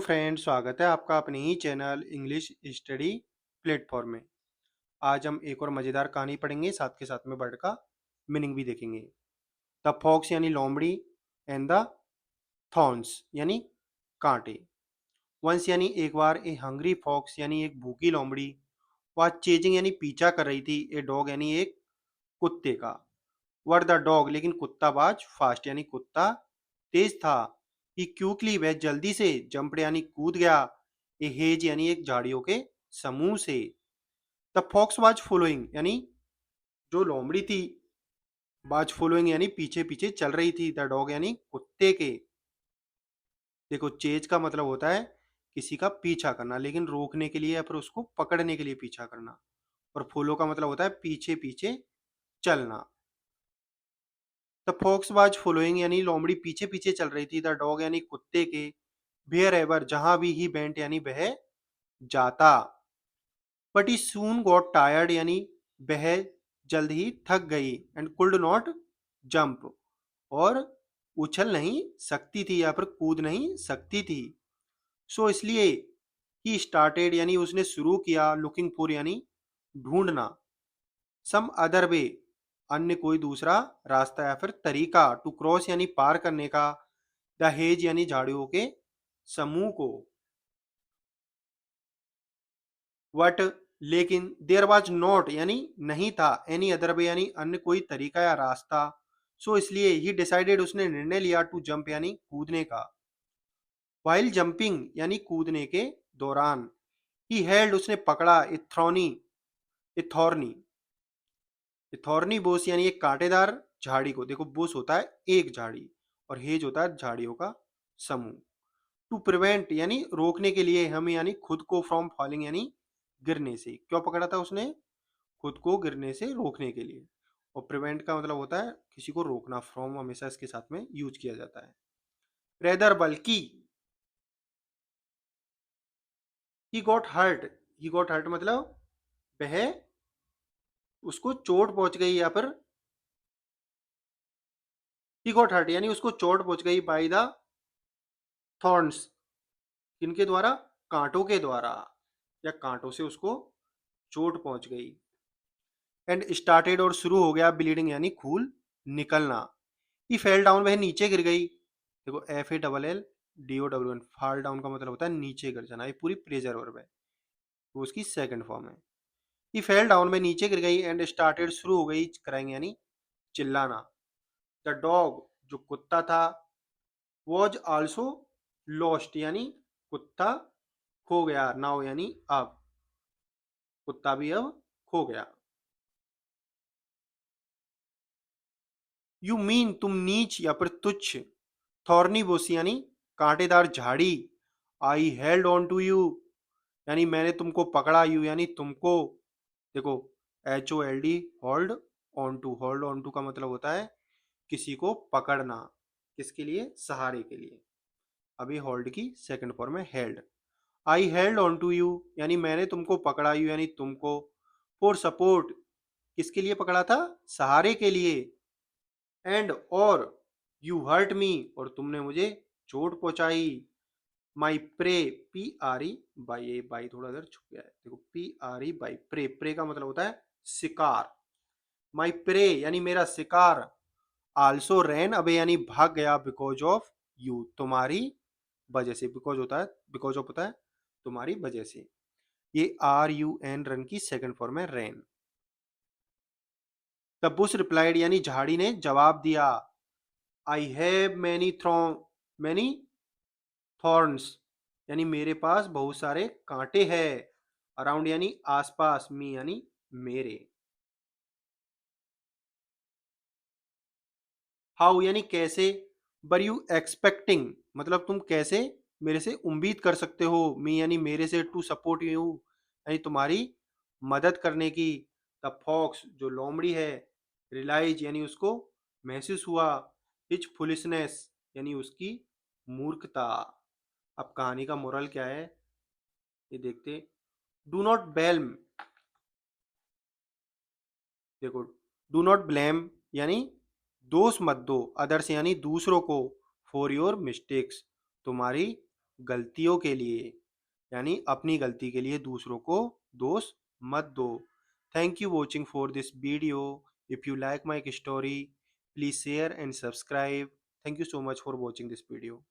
Friend, स्वागत है आपका अपने ही चैनल इंग्लिश स्टडी प्लेटफॉर्म में। आज हम एक और मज़ेदार कहानी पढ़ेंगे, साथ के साथ में वर्ड का मीनिंग भी देखेंगे। द फॉक्स यानी लोमड़ी एंड द थॉर्न्स यानी कांटे। वंस यानी एक बार, ए हंग्री फॉक्स यानी एक भूखी लोमड़ी, वह चेजिंग यानी पीछा कर रही थी, ए डॉग यानी एक कुत्ते का। वर द डॉग लेकिन कुत्ता बाज फास्ट यानी कुत्ता तेज था। ही क्यूकली वह जल्दी से, जंपड यानी कूद गया, ए हेज यानी एक झाड़ियों के समूह से। द फॉक्स वाज फॉलोइंग यानी जो लोमड़ी थी, वाज फॉलोइंग यानी पीछे पीछे चल रही थी, द डॉग यानी कुत्ते के। देखो, चेज का मतलब होता है किसी का पीछा करना, लेकिन रोकने के लिए या फिर उसको पकड़ने के लिए पीछा करना। और फॉलो का मतलब होता है पीछे पीछे चलना। द फॉक्स वाज फॉलोइंग यानी लोमड़ी पीछे पीछे चल रही थी, द डॉग यानी कुत्ते के, वेयर एवर जहां भी ही बेंट यानी वह जाता। But he soon got tired यानी वह जल्द ही थक गई, एंड कुल्ड नॉट जंप और उछल नहीं सकती थी या फिर कूद नहीं सकती थी। सो इसलिए ही स्टार्टेड यानी उसने शुरू किया, लुकिंग फॉर यानी ढूंढना, सम अदर वे अन्य कोई दूसरा रास्ता या फिर तरीका, टू क्रॉस यानी पार करने का, द हेज यानी झाड़ियों के समूह को। वट लेकिन, देयर वॉज नॉट यानी नहीं था, एनी अदर वे यानी अन्य कोई तरीका या रास्ता। सो इसलिए ही डिसाइडेड उसने निर्णय लिया, टू जंप यानी कूदने का। वाइल जंपिंग यानी कूदने के दौरान, ही हेल्ड उसने पकड़ा, इथॉर्नी थॉर्नी बुश यानी एक कांटेदार झाड़ी को। देखो, बुश होता है एक झाड़ी और हेज होता है झाड़ियों का समूह। टू प्रिवेंट यानी रोकने के लिए, हम यानी खुद को, फ्रॉम फॉलिंग यानी गिरने से। क्यों पकड़ा था उसने? खुद को गिरने से रोकने के लिए। और प्रिवेंट का मतलब होता है किसी को रोकना, फ्रॉम हमेशा इसके साथ में यूज किया जाता है। रेदर बल्कि, ही गॉट हर्ट मतलब वह उसको चोट पहुंच गई या फिर ही गॉट हर्ट यानी उसको चोट पहुंच गई, बाय द थॉर्न्स किनके द्वारा? कांटों के द्वारा, या कांटों से उसको चोट पहुंच गई। एंड स्टार्टेड और शुरू हो गया, ब्लीडिंग यानी खून निकलना। ही फेल डाउन वह नीचे गिर गई। देखो, FALL DOWN, फॉल डाउन का मतलब होता है नीचे गिर जाना, ये पूरी प्रेजर वर्ब है, वो उसकी सेकंड फॉर्म है। ही फेल डाउन में नीचे गिर गई, एंड स्टार्टेड शुरू हो गई, क्राइंग यानी चिल्लाना। द डॉग जो कुत्ता था, वॉज आल्सो लॉस्ट यानी कुत्ता खो गया, नाउ यानी अब, कुत्ता भी अब खो गया। यू मीन तुम नीच या फिर तुच्छ, थॉर्नी बुश यानी कांटेदार झाड़ी, I held on to you यानी मैंने तुमको पकड़ा, यू यानी तुमको। देखो, HOLD, होल्ड ऑन टू का मतलब होता है किसी को पकड़ना, किसके लिए? सहारे के लिए। अभी होल्ड की सेकंड फॉर्म है held. I held on to you यानी मैंने तुमको पकड़ा, यू यानी तुमको। फॉर सपोर्ट किसके लिए पकड़ा था? सहारे के लिए। एंड और, यू हर्ट मी और तुमने मुझे चोट पहुंचाई। माई प्रे, PRE बाई, ए बाई थोड़ा इधर छुप गया है, देखो PRE बाई, प्रे, प्रे का मतलब होता है शिकार। माई प्रे यानी मेरा शिकार, आल्सो रैन अवे यानी भाग गया, बिकॉज ऑफ यू तुम्हारी वजह से। बिकॉज होता है, बिकॉज ऑफ होता है तुम्हारी वजह से। ये RUN रन की सेकंड फॉर्म है, रैन। द बुश रिप्लाइड यानी झाड़ी ने जवाब दिया, आई हैव मैनी थॉर्न्स यानी मेरे पास बहुत सारे कांटे हैं, अराउंड यानी आसपास, मी यानी मेरे। हाउ यानी कैसे, बर यू एक्सपेक्टिंग मतलब तुम कैसे मेरे से उम्मीद कर सकते हो, मी यानी मेरे से, टू सपोर्ट यू यानी तुम्हारी मदद करने की। द फॉक्स जो लोमड़ी है, रियलाइज यानी उसको महसूस हुआ, हिज फुलिशनेस यानी उसकी मूर्खता। अब कहानी का मोरल क्या है ये देखते। डू नॉट ब्लेम, देखो, डू नॉट ब्लेम यानी दोष मत दो, अदर्स यानी दूसरों को, फॉर योर मिस्टेक्स तुम्हारी गलतियों के लिए, यानी अपनी गलती के लिए दूसरों को दोष मत दो। Thank you watching for this video. If you like my story, please share and subscribe. Thank you so much for watching this video.